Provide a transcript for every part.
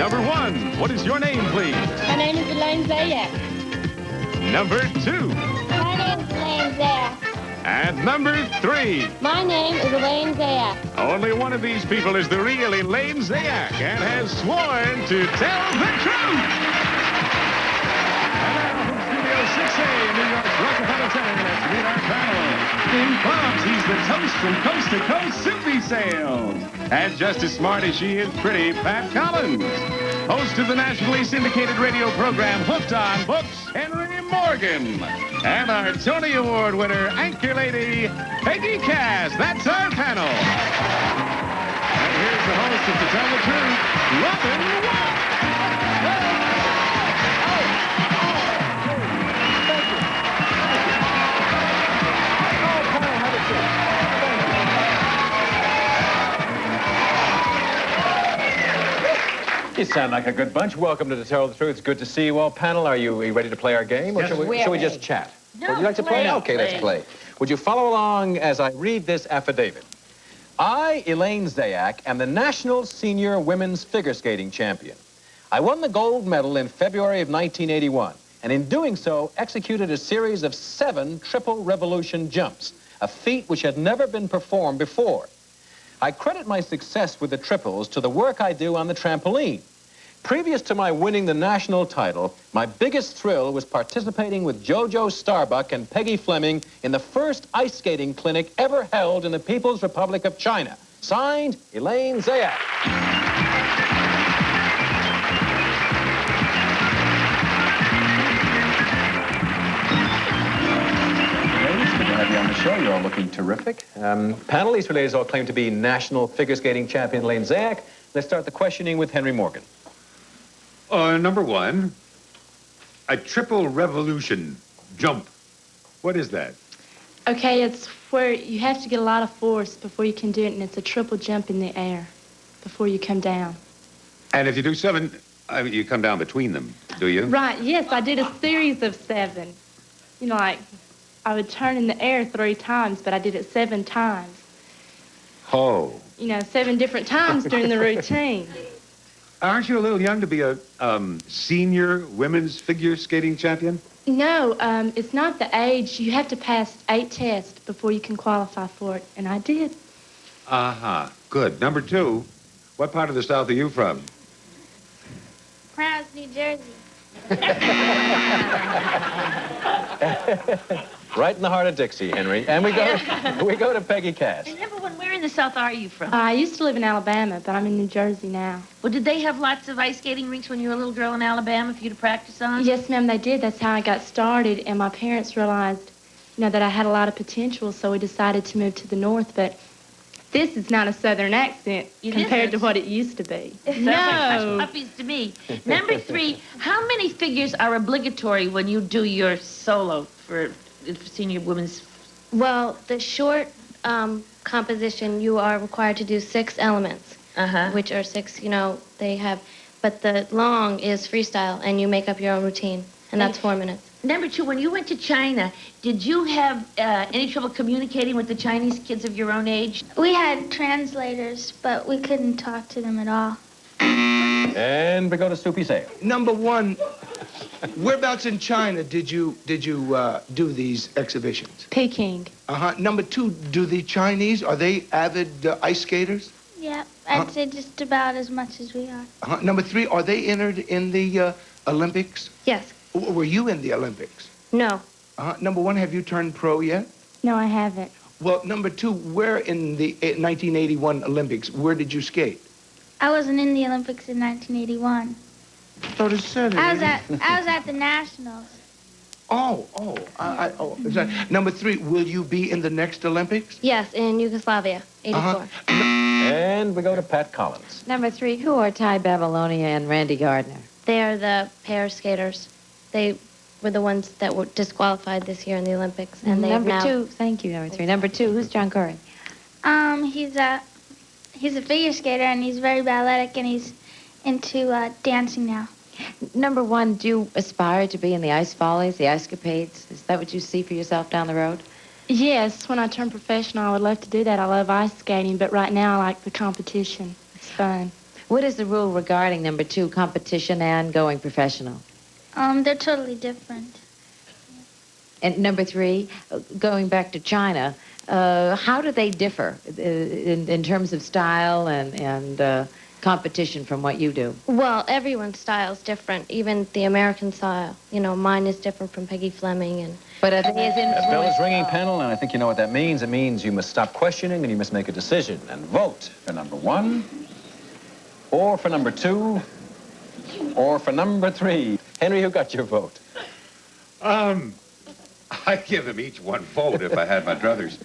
Number 1, what is your name, please? My name is Elaine Zayak. Number 2. My name is Elaine Zayak. And number 3. My name is Elaine Zayak. Only one of these people is the real Elaine Zayak and has sworn to tell the truth. And now from Studio 6A in New York's Rockefeller Center, let's meet our panel. In Bob's, he's the toast from coast to coast, Soupy Sales. And just as smart as she is pretty, Pat Collins. Host of the nationally syndicated radio program Hooked on Books, Henry Morgan. And our Tony Award winner, anchor lady, Peggy Cass. That's our panel. And here's the host of To Tell the Truth, Robin Wall. You sound like a good bunch. Welcome to Tell the Truth. It's good to see you all. Panel, are you ready to play our game? Or Yes. shall we just chat? No, Would you like to play? play. Okay, let's play. Would you follow along as I read this affidavit? I, Elaine Zayak, am the National Senior Women's Figure Skating Champion. I won the gold medal in February of 1981, and in doing so, executed a series of 7 triple revolution jumps, a feat which had never been performed before. I credit my success with the triples to the work I do on the trampoline. Previous to my winning the national title, my biggest thrill was participating with JoJo Starbuck and Peggy Fleming in the first ice skating clinic ever held in the People's Republic of China. Signed, Elaine Zayak. Have you on the show. You're all looking terrific. Panel, these ladies all claim to be national figure skating champion Elaine Zayak. Let's start the questioning with Henry Morgan. Number 1, a triple revolution jump. What is that? Okay, it's where you have to get a lot of force before you can do it, and it's a triple jump in the air before you come down. And if you do 7, you come down between them, do you? Right, yes, I did a series of 7. You know, like, I would turn in the air 3 times, but I did it 7 times. Oh. You know, 7 different times during the routine. Aren't you a little young to be a senior women's figure skating champion? No, it's not the age. You have to pass 8 tests before you can qualify for it, and I did. Uh-huh. Good. Number 2, what part of the South are you from? Browns, New Jersey. Right in the heart of Dixie, Henry. And we go to Peggy Cass. And number 1, where in the South are you from? I used to live in Alabama, but I'm in New Jersey now. Well, did they have lots of ice skating rinks when you were a little girl in Alabama for you to practice on? Yes, ma'am, they did. That's how I got started, and my parents realized, you know, that I had a lot of potential, so we decided to move to the north, but this is not a Southern accent compared to what it used to be. No. Puppies to me. Number 3, how many figures are obligatory when you do your solo for senior women's? Well, the short composition, you are required to do 6 elements, which are 6, you know, they have, but the long is freestyle, and you make up your own routine, and that's 4 minutes. Number 2, when you went to China, did you have any trouble communicating with the Chinese kids of your own age? We had translators, but we couldn't talk to them at all. And we go to Soupy Sales. Number 1, whereabouts in China did you do these exhibitions? Peking. Number 2, do the Chinese, are they avid ice skaters? Yeah, I'd say just about as much as we are. Number 3, are they entered in the Olympics? Yes. Were you in the Olympics? No. Number 1, have you turned pro yet? No, I haven't. Well, number 2, where in the 1981 Olympics, where did you skate? I wasn't in the Olympics in 1981. So it said it. I was at the Nationals. Is that, number 3, will you be in the next Olympics? Yes, in Yugoslavia, 84. And we go to Pat Collins. Number 3, who are Ty Babylonia and Randy Gardner? They are the pair skaters. They were the ones that were disqualified this year in the Olympics, and they Number now... 2, thank you, number 3. Number 2, who's John Curry? He's a figure skater, and he's very athletic, and he's into dancing now. Number 1, do you aspire to be in the ice follies, the ice capades? Is that what you see for yourself down the road? Yes, when I turn professional, I would love to do that. I love ice skating, but right now I like the competition. It's fun. What is the rule regarding number 2, competition and going professional? They're totally different. And number 3, going back to China, how do they differ in terms of style and competition from what you do? Well, everyone's style is different, even the American style. You know, mine is different from Peggy Fleming. And But are they as influenced? The bell is ringing, panel, and I think you know what that means. It means you must stop questioning and you must make a decision and vote for number 1, or for number 2, or for number 3. Henry, who got your vote? I'd give them each one vote if I had my druthers.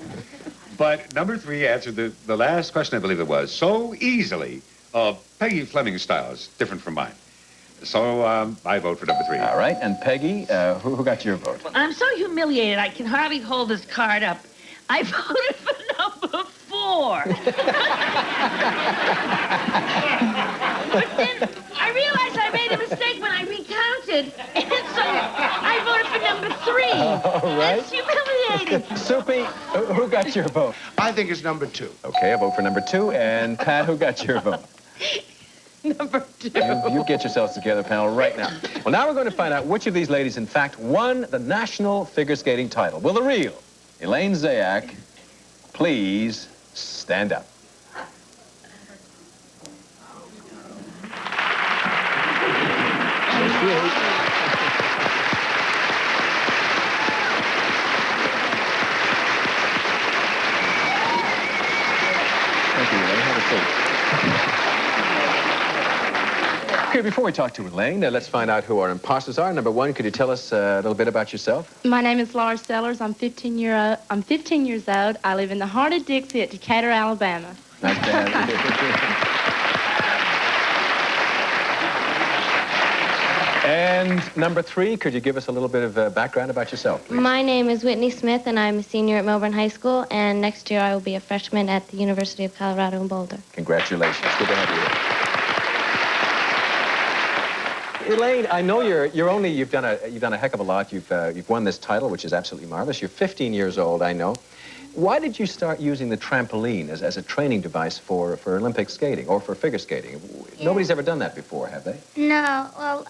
But number 3 answered the last question, I believe it was, so easily. Peggy Fleming's style is different from mine. So I vote for number 3. All right, and Peggy, who got your vote? I'm so humiliated I can hardly hold this card up. I voted for number 4. But then I realized I made a mistake when I recounted, and so I voted for number 3. All right. That's humiliating. Soupy, who got your vote? I think it's number 2. Okay, I vote for number 2, and Pat, who got your vote? Number 2. You get yourselves together, panel, right now. Well, now we're going to find out which of these ladies, in fact, won the national figure skating title. Will the real Elaine Zayac please stand up? Thank you, Elaine. Have a seat. Okay, before we talk to Elaine, let's find out who our imposters are. Number 1, could you tell us a little bit about yourself? My name is Laura Sellers. I'm 15 years old. I live in the heart of Dixie at Decatur, Alabama. Nice to have you. And number 3, could you give us a little bit of background about yourself, please? my name is Whitney Smith, and I'm a senior at Melbourne High School, and next year I will be a freshman at the University of Colorado in Boulder. Congratulations. Good to have you here. Elaine, I know you've done a heck of a lot. You've won this title, which is absolutely marvelous. You're 15 years old, I know. Why did you start using the trampoline as a training device for Olympic skating or for figure skating? Yeah. Nobody's ever done that before, have they? No. Well,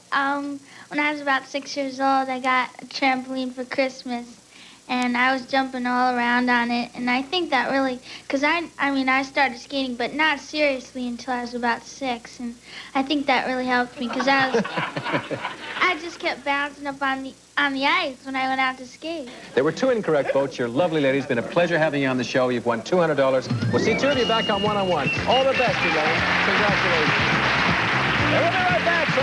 when I was about 6 years old, I got a trampoline for Christmas, and I was jumping all around on it, and I think that really, because I started skating, but not seriously until I was about 6, and I think that really helped me, because I just kept bouncing up on the ice when I went out to skate. There were 2 incorrect votes. You're lovely ladies. Been a pleasure having you on the show. You've won $200. We'll see 2 of you back on one-on-one. All the best, Elaine. Congratulations. And we'll be right back, so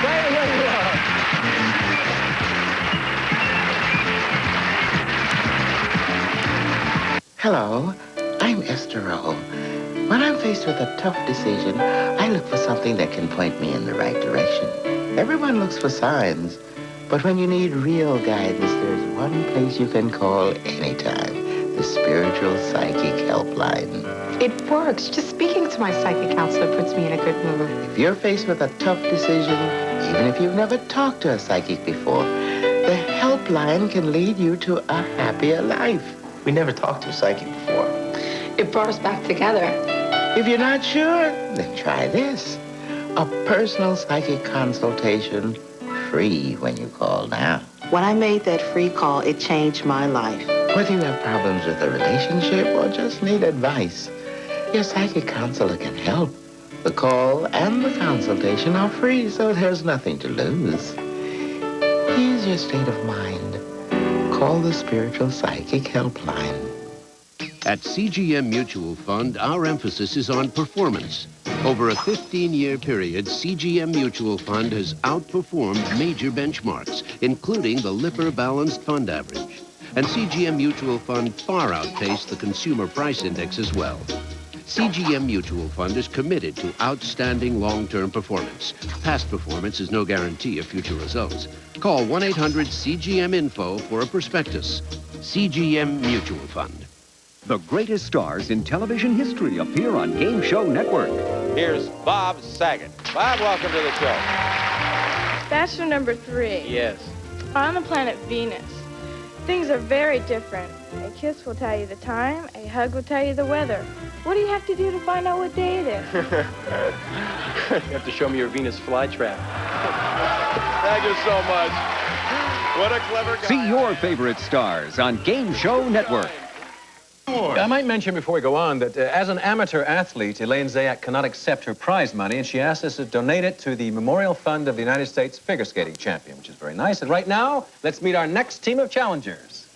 stay where you are. Hello, I'm Esther Rowe. When I'm faced with a tough decision, I look for something that can point me in the right direction. Everyone looks for signs, but when you need real guidance, there's one place you can call anytime, the Spiritual Psychic Helpline. It works. Just speaking to my psychic counselor puts me in a good mood. If you're faced with a tough decision, even if you've never talked to a psychic before, the helpline can lead you to a happier life. We never talked to a psychic before. It brought us back together. If you're not sure, then try this. A personal psychic consultation, free when you call now. When I made that free call, it changed my life. Whether you have problems with a relationship or just need advice, your psychic counselor can help. The call and the consultation are free, so there's nothing to lose. Ease your state of mind. Call the Spiritual Psychic Helpline. At CGM Mutual Fund, our emphasis is on performance. Over a 15-year period, CGM Mutual Fund has outperformed major benchmarks, including the Lipper Balanced Fund Average. And CGM Mutual Fund far outpaced the Consumer Price Index as well. CGM Mutual Fund is committed to outstanding long-term performance. Past performance is no guarantee of future results. Call 1-800-CGM-INFO for a prospectus. CGM Mutual Fund. The greatest stars in television history appear on Game Show Network. Here's Bob Saget. Bob, welcome to the show. Bachelor number 3. Yes. On the planet Venus, things are very different. A kiss will tell you the time. A hug will tell you the weather. What do you have to do to find out what day it is? You have to show me your Venus flytrap. Thank you so much. What a clever guy. See your favorite stars on Game Show Network. I might mention before we go on that as an amateur athlete, Elaine Zayak cannot accept her prize money, and she asked us to donate it to the Memorial Fund of the United States Figure Skating Champion, which is very nice. And right now, let's meet our next team of challengers.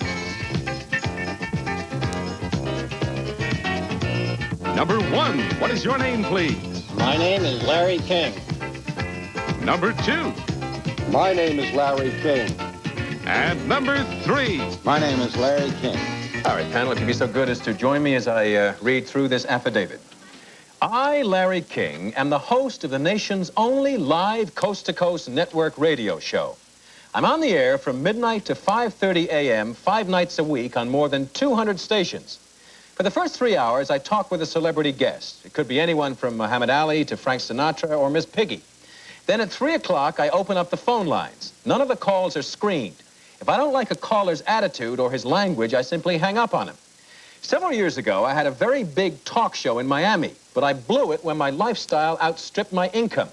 Number 1, what is your name, please? My name is Larry King. Number 2. My name is Larry King. And number 3. My name is Larry King. All right, panel, if you'd be so good as to join me as I read through this affidavit. I, Larry King, am the host of the nation's only live coast-to-coast network radio show. I'm on the air from midnight to 5:30 a.m. 5 nights a week on more than 200 stations. For the first 3 hours, I talk with a celebrity guest. It could be anyone from Muhammad Ali to Frank Sinatra or Miss Piggy. Then at 3 o'clock, I open up the phone lines. None of the calls are screened. If I don't like a caller's attitude or his language, I simply hang up on him. Several years ago, I had a very big talk show in Miami, but I blew it when my lifestyle outstripped my income.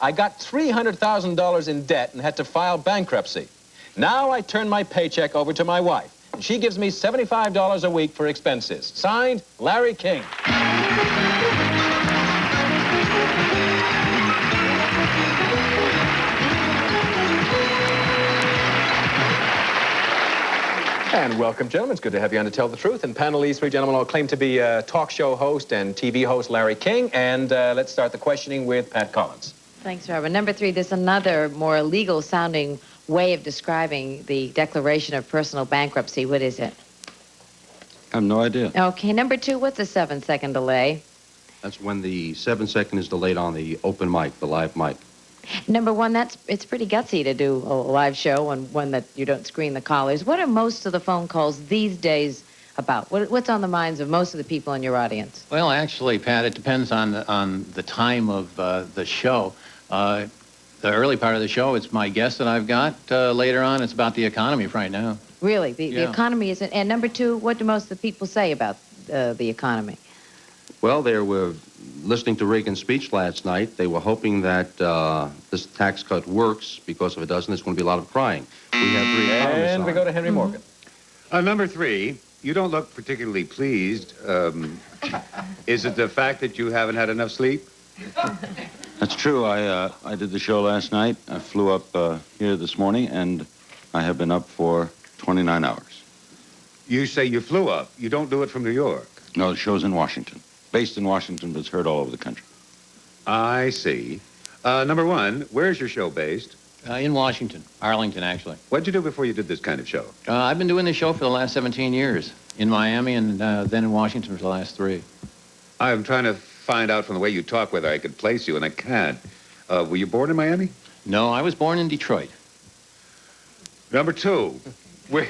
I got $300,000 in debt and had to file bankruptcy. Now I turn my paycheck over to my wife, and she gives me $75 a week for expenses. Signed, Larry King. And welcome, gentlemen. It's good to have you on to Tell the Truth. And panel, these three gentlemen all claim to be talk show host and TV host Larry King. And let's start the questioning with Pat Collins. Thanks, Robert. Number 3, there's another more legal-sounding way of describing the declaration of personal bankruptcy. What is it? I have no idea. Okay, number 2, what's a 7-second delay? That's when the 7-second is delayed on the open mic, the live mic. Number 1, it's pretty gutsy to do a live show and one that you don't screen the callers. What are most of the phone calls these days about? What's on the minds of most of the people in your audience? Well, actually, Pat, it depends on the time of the show. The early part of the show, it's my guest that I've got. Later on, it's about the economy right now. Really? The economy isn't... And number 2, what do most of the people say about the economy? Well, they were listening to Reagan's speech last night. They were hoping that this tax cut works, because if it doesn't, there's going to be a lot of crying. We have 3 economists And we go to Henry Morgan. Number 3, you don't look particularly pleased. Is it the fact that you haven't had enough sleep? That's true. I did the show last night. I flew up here this morning, and I have been up for 29 hours. You say you flew up. You don't do it from New York. No, the show's in Washington. Based in Washington, but it's heard all over the country. I see. Number 1, where's your show based? In Washington, Arlington, actually. What'd you do before you did this kind of show? I've been doing this show for the last 17 years in Miami and then in Washington for the last 3. I'm trying to find out from the way you talk whether I could place you, and I can't. Were you born in Miami? No, I was born in Detroit. Number 2, where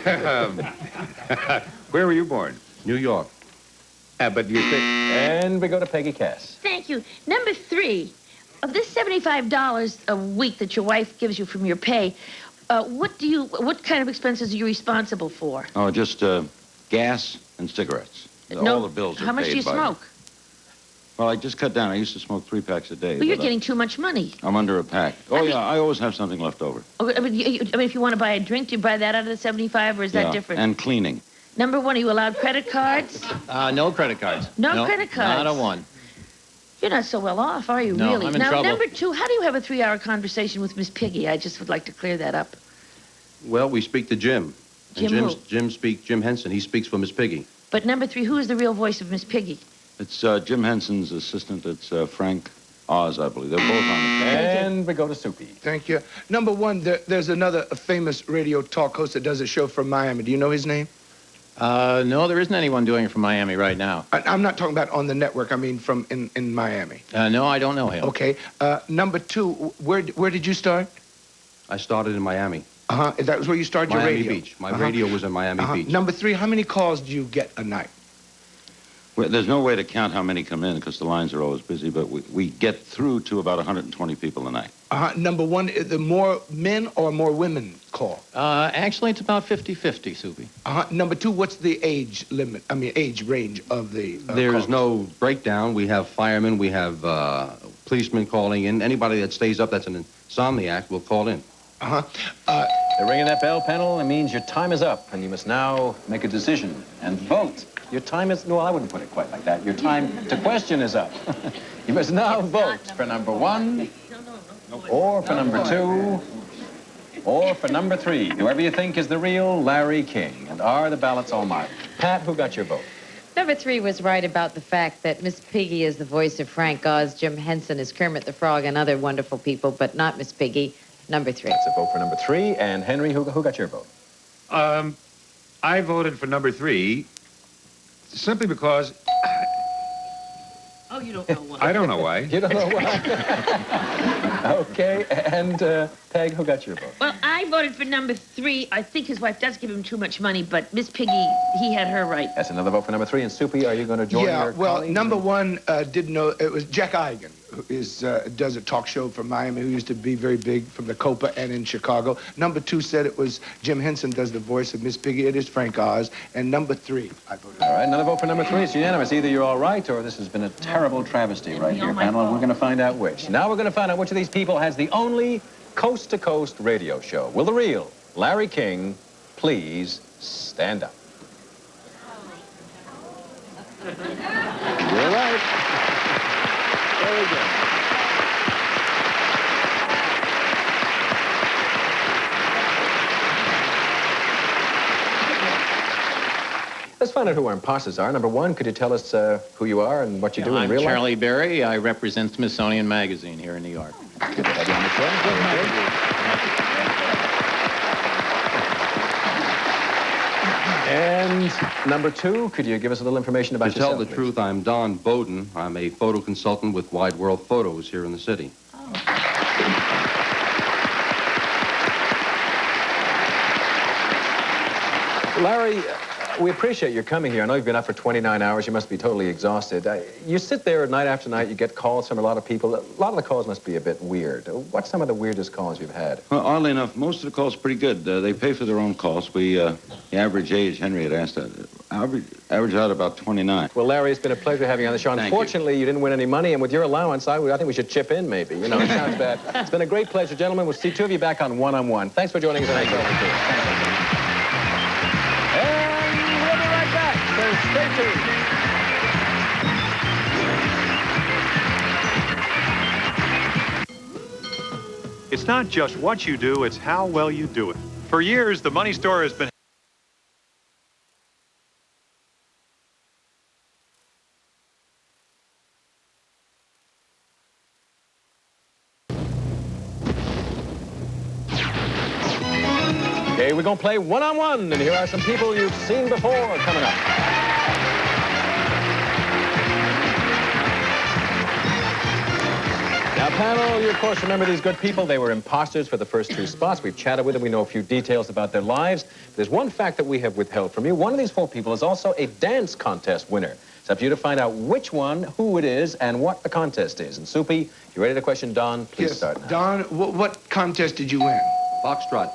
were you born? New York. But you think... And we go to Peggy Cass. Thank you. Number 3, of this $75 a week that your wife gives you from your pay, what kind of expenses are you responsible for? Oh, just gas and cigarettes. All the bills are paid. How much do you smoke? Well, I just cut down. I used to smoke 3 packs a day. Well, you're getting too much money. I'm under a pack. Oh, yeah, I always have something left over. I mean, if you want to buy a drink, do you buy that out of the 75, or is that different? And cleaning. Number 1, are you allowed credit cards? No credit cards. No credit cards? Not a one. You're not so well off, are you, No, really? I'm in now, trouble. Number 2, how do you have a 3-hour conversation with Miss Piggy? I just would like to clear that up. Well, we speak to Jim. Jim and who? Jim Henson. He speaks for Miss Piggy. But number 3, who is the real voice of Miss Piggy? It's Jim Henson's assistant. It's Frank Oz, I believe. They're both on the And we go to Soupy. Thank you. Number 1, there's another famous radio talk host that does a show from Miami. Do you know his name? No, there isn't anyone doing it from Miami right now. I'm not talking about on the network. I mean from in Miami. No, I don't know him. Okay. Number 2, where did you start? I started in Miami. That was where you started your radio? Miami Beach. My radio was in Miami Beach. Number 3, how many calls do you get a night? Well, there's no way to count how many come in because the lines are always busy, but we get through to about 120 people a night. Number 1, the more men or more women call? Actually, it's about 50-50, Soupy. Number 2, what's the age limit? I mean, age range of the There is no breakdown. We have firemen, we have policemen calling in. Anybody that stays up that's an insomniac will call in. They're ringing that bell, panel. It means your time is up, and you must now make a decision and vote. Your time is... No, I wouldn't put it quite like that. Your time to question is up. You must now vote for number 1, or for number 2, or for number 3. Whoever you think is the real Larry King. And are the ballots all marked? Pat, who got your vote? Number 3 was right about the fact that Miss Piggy is the voice of Frank Oz, Jim Henson is Kermit the Frog, and other wonderful people, but not Miss Piggy. Number 3. That's a vote for number 3. And Henry, who got your vote? I voted for number 3 simply because... Oh, you don't know why. I don't know why. You don't know why? Okay, and Peg, who got your vote? Well, I voted for number 3. I think his wife does give him too much money, but Miss Piggy, he had her right. That's another vote for number 3. And Soupy, are you going to join your colleagues? Number 1 didn't know. It was Jack Eigen, who does a talk show from Miami, who used to be very big from the Copa and in Chicago. Number 2 said it was Jim Henson does the voice of Miss Piggy. It is Frank Oz. And number 3, I voted. All right, another vote for number 3. It's unanimous. Either you're all right or this has been a terrible travesty right here, panel, and we're going to find out which. Now we're going to find out which of these people has the only coast-to-coast radio show. Will the real Larry King please stand up? You're right. Very good. Let's find out who our imposters are. Number 1, could you tell us who you are and what you do in real life? I'm Charlie Berry. I represent Smithsonian Magazine here in New York. Good to have you on the show. And number 2, could you give us a little information about yourself? To tell the truth, I'm Don Bowden. I'm a photo consultant with Wide World Photos here in the city. Larry, we appreciate your coming here. I know you've been up for 29 hours. You must be totally exhausted. You sit there night after night, you get calls from a lot of people. A lot of the calls must be a bit weird. What's some of the weirdest calls you've had? Well, oddly enough, most of the calls are pretty good. They pay for their own costs. The average age, Henry had asked, average out about 29. Well, Larry, it's been a pleasure having you on the show. Unfortunately, you didn't win any money, and with your allowance, I think we should chip in, maybe. You know, it sounds bad. It's been a great pleasure, gentlemen. We'll see 2 of you back on One-on-One. Thanks for joining us tonight. Stay tuned. It's not just what you do, it's how well you do it. For years, the Money Store has been Okay, we're going to play One-on-One, and here are some people you've seen before coming up. Now, panel, you, of course, remember these good people. They were imposters for the first 2 spots. We've chatted with them. We know a few details about their lives. There's one fact that we have withheld from you. One of these 4 people is also a dance contest winner. It's up to you to find out which one, who it is, and what the contest is. And, Soupy, if you're ready to question Don, please start now. Don, what contest did you win? Foxtrot.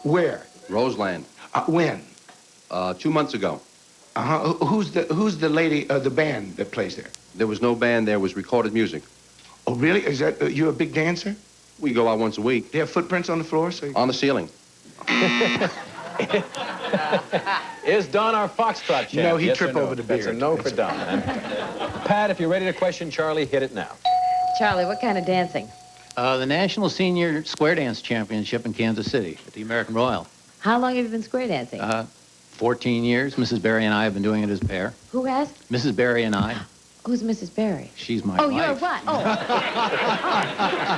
Where? Roseland. When? 2 months ago. Who's the lady, the band that plays there? There was no band, there was recorded music. Oh, really? Is that, you a big dancer? We go out once a week. Do you have footprints on the floor? So on the ceiling. Is Don our foxtrot champ? No, he yes tripped over the beard. That's a no for Don. And Pat, if you're ready to question Charlie, hit it now. Charlie, what kind of dancing? The National Senior Square Dance Championship in Kansas City at the American Royal. How long have you been square dancing? 14 years. Mrs. Berry and I have been doing it as a pair. Who has? Mrs. Berry and I. Who's Mrs. Berry? She's my wife. wife. You're what? Oh.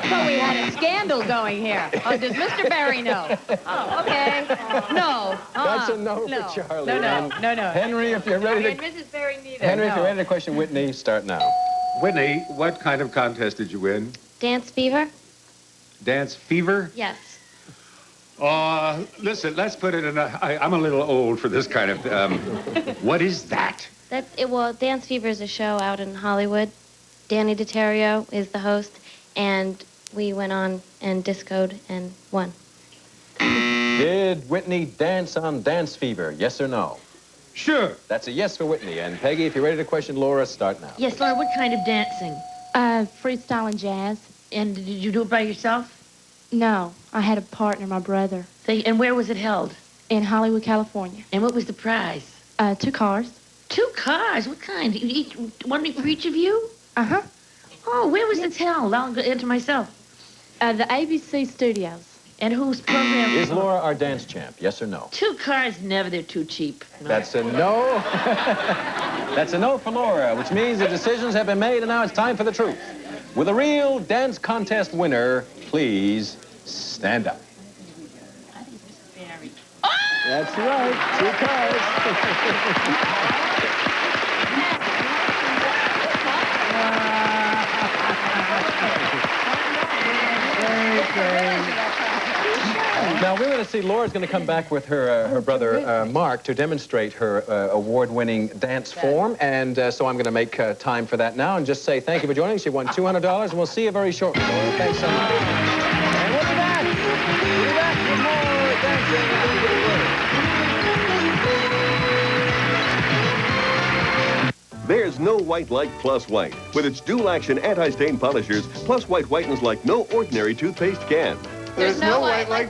So we had a scandal going here. Oh, does Mr. Berry know? Oh, okay. No. That's a no for Charlie. No. Henry, if you're ready to... And Mrs. Berry neither. Henry, if you're ready to question Whitney, start now. Whitney, what kind of contest did you win? Dance fever? Dance fever? Yes. Listen, let's put it in I'm a little old for this kind of, what is that? Well, Dance Fever is a show out in Hollywood. Danny DeTerrio is the host, and we went on and discoed and won. Did Whitney dance on Dance Fever, yes or no? Sure. That's a yes for Whitney. And Peggy, if you're ready to question Laura, start now. Yes, Laura, what kind of dancing? Freestyle and jazz. And did you do it by yourself? No, I had a partner, my brother. And where was it held? In Hollywood, California. And what was the prize? 2 cars. 2 cars? What kind? One for each of you? Uh-huh. Oh, where was it held? I'll enter myself. The ABC Studios. And whose program? Is Laura our dance champ? Yes or no? 2 cars, never. They're too cheap. That's a no. That's a no for Laura, which means the decisions have been made, and now it's time for the truth. Will the real dance contest winner please stand up? That's right, 2 cars. Now, we're going to see Laura's going to come back with her brother, Mark, to demonstrate her award-winning dance form. And so I'm going to make time for that now and just say thank you for joining us. You won $200, and we'll see you very shortly, Laura. Thanks so much. And we'll be back. We'll be back with more dancing. There's no white like Plus White. With its dual-action anti-stain polishers, Plus White whitens like no ordinary toothpaste can. There's no white like